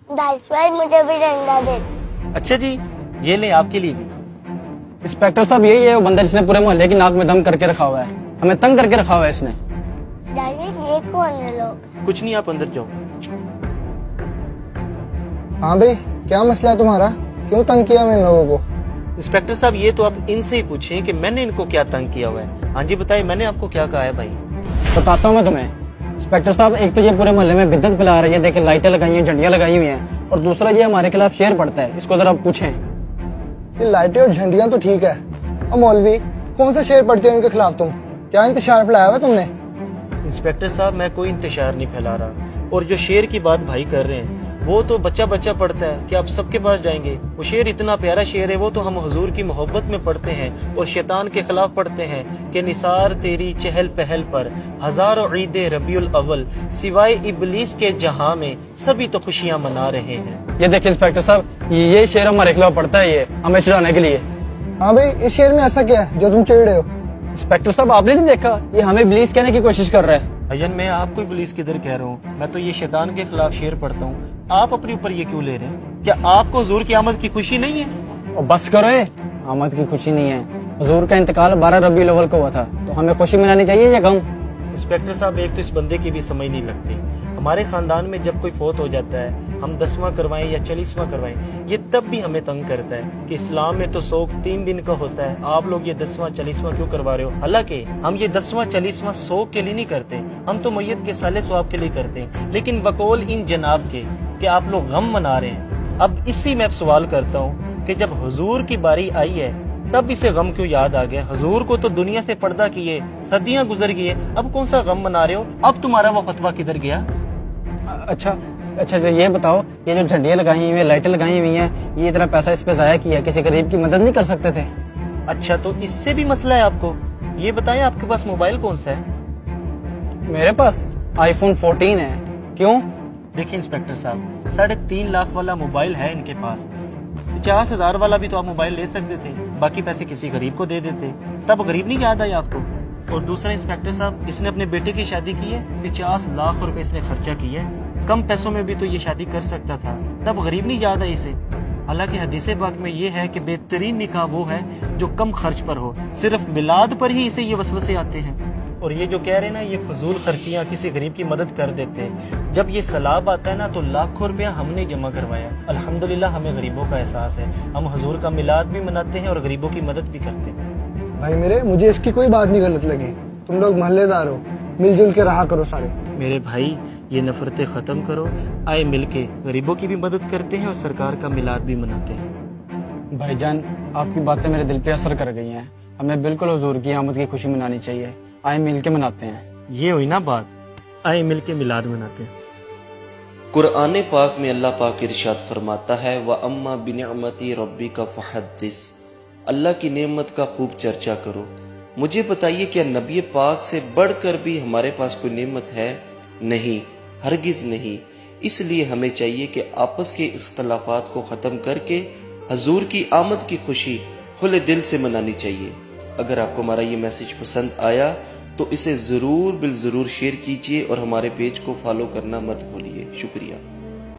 Daesh भाई मुझे भी डंडा दे। अच्छा जी, ये ले आपके लिए भी। इंस्पेक्टर साहब यही है वो बंदा जिसने पूरे मोहल्ले की नाक में दम करके रखा हुआ है, हमें तंग करके रखा हुआ है इसने। दाइश ये कौन है लोग? कुछ नहीं, आप अंदर जाओ। हाँ भाई, क्या मसला है तुम्हारा? क्यों तंग किया मैं इन लोगों को? इंस्पेक्टर साहब ये तो आप इनसे ही पूछें कि मैंने इनको क्या तंग किया हुआ है। हाँ जी बताइए, मैंने आपको क्या कहा है भाई? बताता हूँ मैं तुम्हें। इंस्पेक्टर साहब, एक तो ये पूरे मोहल्ले में बिद्दत फैला रही है, देखे लाइटें लगाई हैं, झंडियां लगाई हुई हैं, और दूसरा ये हमारे खिलाफ शेर पड़ता है, इसको जरा पूछें। ये लाइटें और झंडियां तो ठीक है, और मौलवी कौन सा शेर पढ़ते हैं उनके खिलाफ? तुम क्या इंतशार फैलाया हुआ तुमने? इंस्पेक्टर साहब मैं कोई इंतशार नहीं फैला रहा, और जो शेर की बात भाई कर रहे हैं वो तो बच्चा बच्चा पढ़ता है कि आप सबके पास जाएंगे। वो शेर इतना प्यारा शेर है, वो तो हम हुजूर की मोहब्बत में पढ़ते हैं और शैतान के खिलाफ पढ़ते हैं कि निसार तेरी चहल पहल पर हजारों ईद रबीउल अव्वल, सिवाय इबलीस के जहां में सभी तो खुशियां मना रहे हैं। ये देखिए इंस्पेक्टर साहब, ये शेर हमारे खिलाफ पड़ता है, ये हमें चिढ़ाने के लिए। हाँ भाई, इस शेर में ऐसा क्या है जो तुम चिढ़ रहे हो? इंस्पेक्टर साहब आपने नहीं देखा, ये हमें इब्लीस कहने की कोशिश कर रहा है। भैया मैं आपको पुलिस किधर कह रहा हूँ, मैं तो ये शैतान के खिलाफ शेर पढ़ता हूँ। आप अपने ऊपर ये क्यों ले रहे हैं? क्या आपको हुजूर की आमद की खुशी नहीं है? और बस करो, ये आमद की खुशी नहीं है। हुजूर का इंतकाल 12 रबीउल अव्वल को हुआ था, तो हमें खुशी मनानी चाहिए या गम? इंस्पेक्टर साहब एक तो इस बंदे की भी समझ नहीं लगती। हमारे खानदान में जब कोई फोत हो जाता है, हम 10वां करवाएं या 40वां करवाएं, ये तब भी हमें तंग करता है कि इस्लाम में तो सोग 3 दिन का होता है, आप लोग ये 10वां 40वां क्यों करवा रहे हो? हालांकि हम ये 10वां 40वां सोग के लिए नहीं करते, हम तो मैयत के साले स्वाब के लिए करते हैं, लेकिन बकौल इन जनाब के कि आप लोग गम मना रहे हैं। अब इसी में सवाल करता हूँ कि जब हुजूर की बारी आई है तब इसे गम क्यों याद आ गया? हुजूर को तो दुनिया से पर्दा किए सदियां गुजर गई है, अब कौन सा गम मना रहे हो? अब तुम्हारा वो फतवा किधर गया? अच्छा तो ये बताओ, ये जो झंडियां लगाई हुई हैं, लाइटें लगाई हुई हैं, ये इतना पैसा इस पे जाया किया, किसी गरीब की मदद नहीं कर सकते थे? अच्छा तो इससे भी मसला है आपको? ये बताएं आपके पास मोबाइल कौन सा है? मेरे पास iPhone 14 है। क्यों? देखिए इंस्पेक्टर साहब, 3.5 लाख वाला मोबाइल है इनके पास, 50,000 वाला भी तो आप मोबाइल ले सकते थे, बाकी पैसे किसी गरीब को दे देते, तब गरीब नहीं याद आया आपको? और दूसरा इंस्पेक्टर साहब, इसने अपने बेटे की शादी की है, 50 लाख रुपए इसने खर्चा किया है, कम पैसों में भी तो ये शादी कर सकता था, तब गरीब नहीं याद है इसे? हालांकि हदीस पाक में ये है कि बेहतरीन निकाह वो है जो कम खर्च पर हो, सिर्फ मिलाद पर ही इसे ये वसवसे आते हैं। और ये जो कह रहे हैं ना, ये फजूल खर्चियां किसी गरीब की मदद कर देते हैं, जब ये सलाब आता है ना तो लाखों रुपया हमने जमा करवाया। अल्हम्दुलिल्लाह हमें गरीबों का एहसास है, हम हुजूर का मिलाद भी मनाते हैं और गरीबों की मदद भी करते हैं। भाई मेरे, मुझे इसकी कोई बात नहीं गलत लगी। तुम लोग मोहल्लेदार हो, मिलजुल के रहा करो सारे। मेरे भाई ये नफरतें खत्म करो, आए मिलके गरीबों की भी मदद करते हैं और सरकार का मिलाद भी मनाते हैं। भाईजान, आपकी बातें मेरे दिल पे असर कर गई हैं, हमें बिल्कुल हुजूर की आमद की खुशी मनानी चाहिए, आए मिल के मनाते हैं। ये हुई ना बात, आए मिलके मिलाद मनाते हैं। कुरान पाक में अल्लाह पाक इरशाद फरमाता है, व अम्मा बिनिअमती रब्बिका फहद्दिस, अल्लाह की नेमत का खूब चर्चा करो। मुझे बताइए, क्या नबी पाक से बढ़कर भी हमारे पास कोई नेमत है? नहीं, हरगिज नहीं। इसलिए हमें चाहिए कि आपस के इख्तलाफात को ख़त्म करके हजूर की आमद की खुशी खुले दिल से मनानी चाहिए। अगर आपको हमारा ये मैसेज पसंद आया तो इसे ज़रूर बिल ज़रूर शेयर कीजिए और हमारे पेज को फॉलो करना मत भूलिए। शुक्रिया।